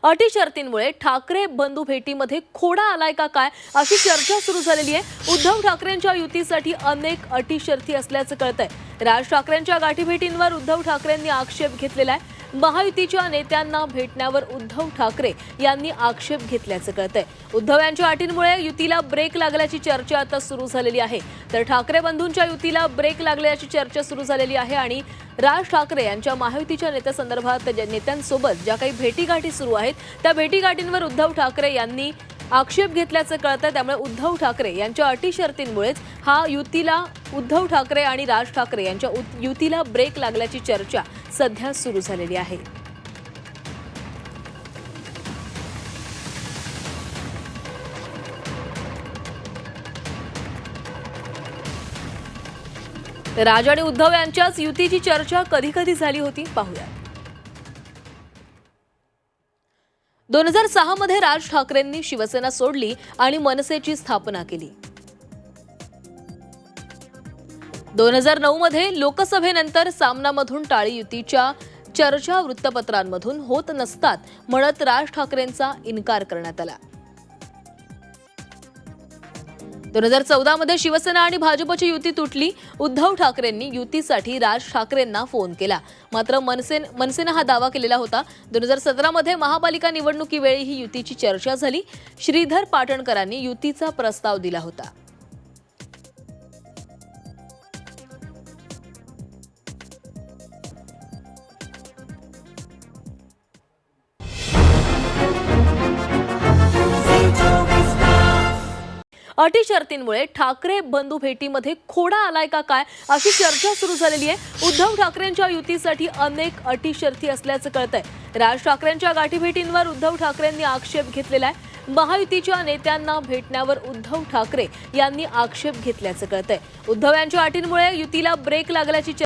अटी शर्तींमुळे ठाकरे बंधू भेटीमध्ये खोडा आलाय का काय अशी चर्चा सुरू झालेली आहे। उद्धव ठाकरेंच्या युतीसाठी अनेक अटी शर्ती असल्याचं कळतंय। राज ठाकरेंच्या गाठीभेटींवर उद्धव ठाकरेंनी आक्षेप घेतलेला आहे। महायुतीच्या नेत्यांना भेटण्यावर उद्धव ठाकरे यांनी आक्षेप घेतल्याचं कळतंय। उद्धव यांच्या अटींमुळे युतीला ब्रेक लागल्याची चर्चा आता सुरू झालेली आहे। तर ठाकरे बंधूंच्या युतीला ब्रेक लागल्याची चर्चा सुरू झालेली आहे आणि राज ठाकरे यांच्या महायुतीच्या नेत्यांसंदर्भात नेत्यांसोबत ज्या काही भेटीगाठी सुरू आहेत त्या भेटीगाठींवर उद्धव ठाकरे यांनी आक्षेप घेतल्याचं कळतंय। त्यामुळे उद्धव ठाकरे यांच्या अटी शर्तींमुळेच उद्धव ठाकरे आणि राज ठाकरे यांच्या युतीला ब्रेक लागल्याची चर्चा सध्या सुरू झालेली आहे। राज आणि उद्धव यांच्याच युतीची चर्चा कधी कधी झाली होती पाहूया। 2006 मध्ये राज ठाकरेंनी शिवसेना सोडली आणि मनसेची स्थापना केली। 2009 मध्ये लोकसभेनंतर सामनामधून टाळी युतीच्या चर्चा वृत्तपत्रांमधून होत नसतात म्हणत राज ठाकरेंचा इन्कार करण्यात आला। 2014 मध्ये शिवसेना आणि भाजपची युती तुटली। उद्धव ठाकरेंनी युतीसाठी राज ठाकरेंना फोन केला, मात्र मनसेने हा दावा केलेला होता। 2017 मध्ये महापालिका निवडणुकीवेळी ही युतीची चर्चा झाली। श्रीधर पाटणकरांनी युतीचा प्रस्ताव दिला होता। अटी शर्तींमुळे ठाकरे बंधू भेटीमध्ये खोडा आलाय का काय अशी चर्चा सुरू झालेली आहे। उद्धव ठाकरेंच्या युतीसाठी अनेक अटी शर्ती असल्याचं कळतंय। राज ठाकरेंच्या गाठीभेटींवर उद्धव ठाकरेंनी आक्षेप घेतलेला आहे। महायुतीच्या नेत्यांना भेटण्यावर उद्धव ठाकरे यांनी आक्षेप घेतल्याचं कळतंय। उद्धव यांच्या अटींमुळे युतीला ब्रेक लागल्याची